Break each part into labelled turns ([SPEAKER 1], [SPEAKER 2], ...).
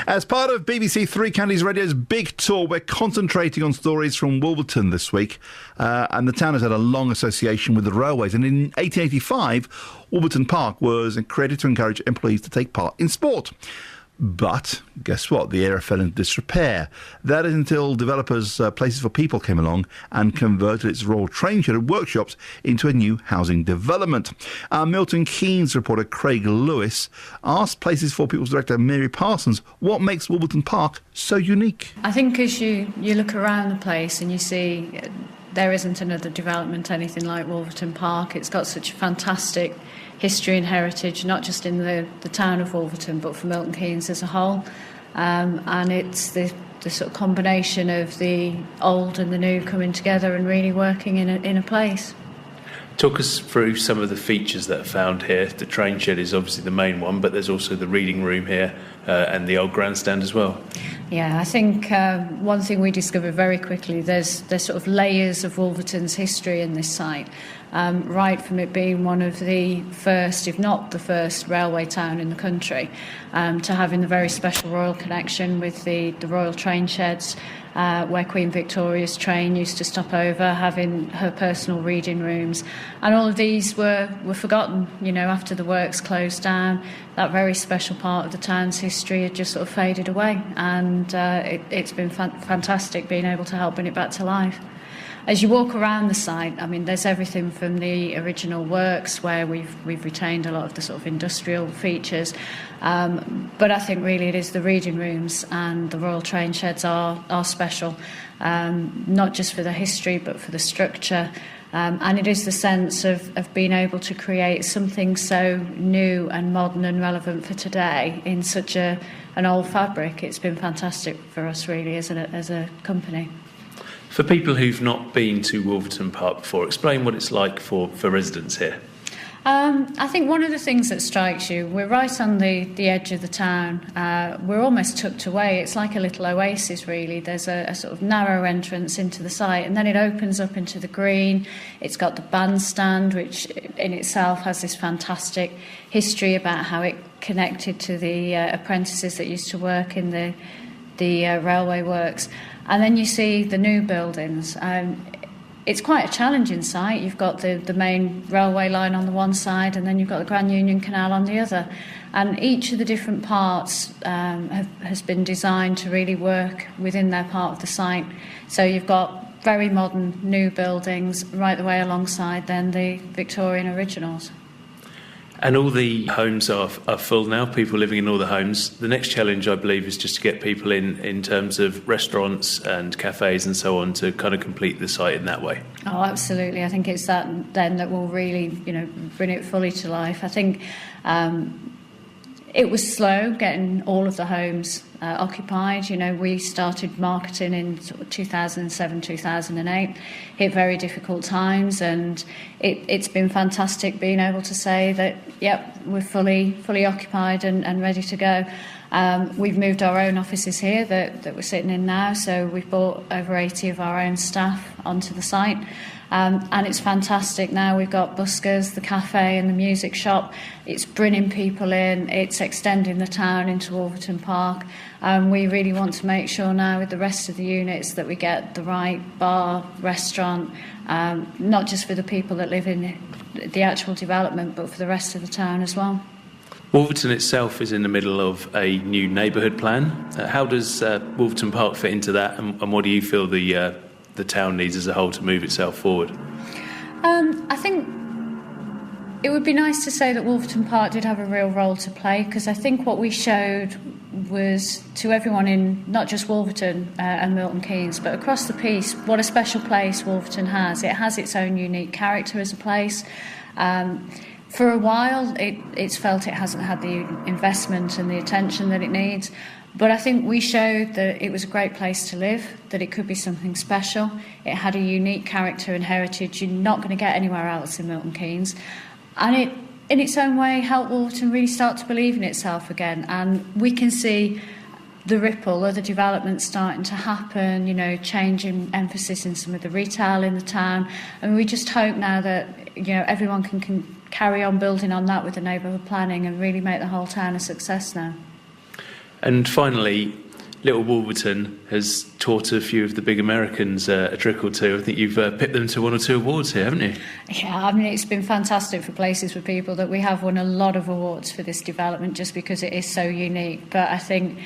[SPEAKER 1] As part of BBC Three Counties Radio's big tour, we're concentrating on stories from Wolverton this week. And the town has had a long association with the railways. And in 1885, Wolverton Park was created to encourage employees to take part in sport. But guess what? The area fell into disrepair. That is until developers Places for People came along and converted its Royal Train Shed and workshops into a new housing development. Our Milton Keynes reporter Craig Lewis asked Places for People's director Mary Parsons what makes Wolverton Park so unique.
[SPEAKER 2] I think as you look around the place and you see there isn't another development anything like Wolverton Park. It's got such a fantastic history and heritage, not just in the town of Wolverton, but for Milton Keynes as a whole. And it's the sort of combination of the old and the new coming together and really working in a place.
[SPEAKER 3] Talk us through some of the features that are found here. The train shed is obviously the main one, but there's also the reading room here and the old grandstand as well.
[SPEAKER 2] Yeah, I think one thing we discovered very quickly, there's sort of layers of Wolverton's history in this site, right from it being one of the first, if not the first, railway town in the country, to having the very special royal connection with the royal train sheds, where Queen Victoria's train used to stop over, having her personal reading rooms. And all of these were forgotten, after the works closed down. That very special part of the town's history had just sort of faded away, and it's been fantastic being able to help bring it back to life. As you walk around the site, there's everything from the original works where we've retained a lot of the sort of industrial features, but I think really it is the reading rooms and the royal train sheds are special, not just for the history but for the structure. And it is the sense of being able to create something so new and modern and relevant for today in such an old fabric. It's been fantastic for us, really, as a company.
[SPEAKER 3] For people who've not been to Wolverton Park before, explain what it's like for residents here.
[SPEAKER 2] I think one of the things that strikes you, we're right on the edge of the town. We're almost tucked away. It's like a little oasis, really. There's a sort of narrow entrance into the site, and then it opens up into the green. It's got the bandstand, which in itself has this fantastic history about how it connected to the apprentices that used to work in the railway works. And then you see the new buildings. It's quite a challenging site. You've got the main railway line on the one side, and then you've got the Grand Union Canal on the other. And each of the different parts has been designed to really work within their part of the site. So you've got very modern new buildings right the way alongside then the Victorian originals.
[SPEAKER 3] And all the homes are full now, people living in all the homes. The next challenge, I believe, is just to get people in terms of restaurants and cafes and so on to kind of complete the site in that way.
[SPEAKER 2] Oh, absolutely. I think it's that then that will really, bring it fully to life. I think it was slow getting all of the homes occupied. We started marketing in sort of 2007, 2008, hit very difficult times, and it's been fantastic being able to say that, yep, we're fully occupied and ready to go. We've moved our own offices here that we're sitting in now, so we've brought over 80 of our own staff onto the site. And it's fantastic now. We've got buskers, the cafe and the music shop. It's bringing people in. It's extending the town into Wolverton Park. We really want to make sure now with the rest of the units that we get the right bar, restaurant, not just for the people that live in the actual development, but for the rest of the town as well.
[SPEAKER 3] Wolverton itself is in the middle of a new neighbourhood plan. How does Wolverton Park fit into that, and what do you feel the town needs as a whole to move itself forward?
[SPEAKER 2] I think it would be nice to say that Wolverton Park did have a real role to play, because I think what we showed was to everyone in not just Wolverton and Milton Keynes, but across the piece, what a special place Wolverton has. It has its own unique character as a place. For a while, it's felt it hasn't had the investment and the attention that it needs. But I think we showed that it was a great place to live, that it could be something special. It had a unique character and heritage you're not going to get anywhere else in Milton Keynes. And it, in its own way, helped Wolverton really start to believe in itself again. And we can see the ripple of the development starting to happen, changing emphasis in some of the retail in the town. And we just hope now that, everyone can carry on building on that with the neighbourhood planning and really make the whole town a success now.
[SPEAKER 3] And finally, little Wolverton has taught a few of the big Americans a trick or two. I think you've pipped them to 1 or 2 awards here, haven't you?
[SPEAKER 2] Yeah, I mean, it's been fantastic for Places for People that we have won a lot of awards for this development just because it is so unique. But I think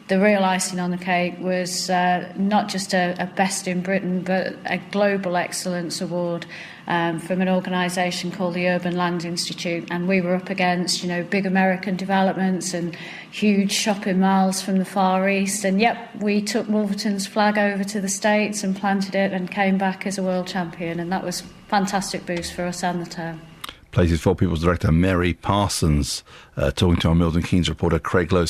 [SPEAKER 2] the real icing on the cake was not just a Best in Britain, but a Global Excellence Award from an organisation called the Urban Land Institute. And we were up against, big American developments and huge shopping malls from the Far East. And we took Wolverton's flag over to the States and planted it and came back as a world champion. And that was a fantastic boost for us and the town.
[SPEAKER 1] Places for People's Director Mary Parsons talking to our Milton Keynes reporter Craig Lowe.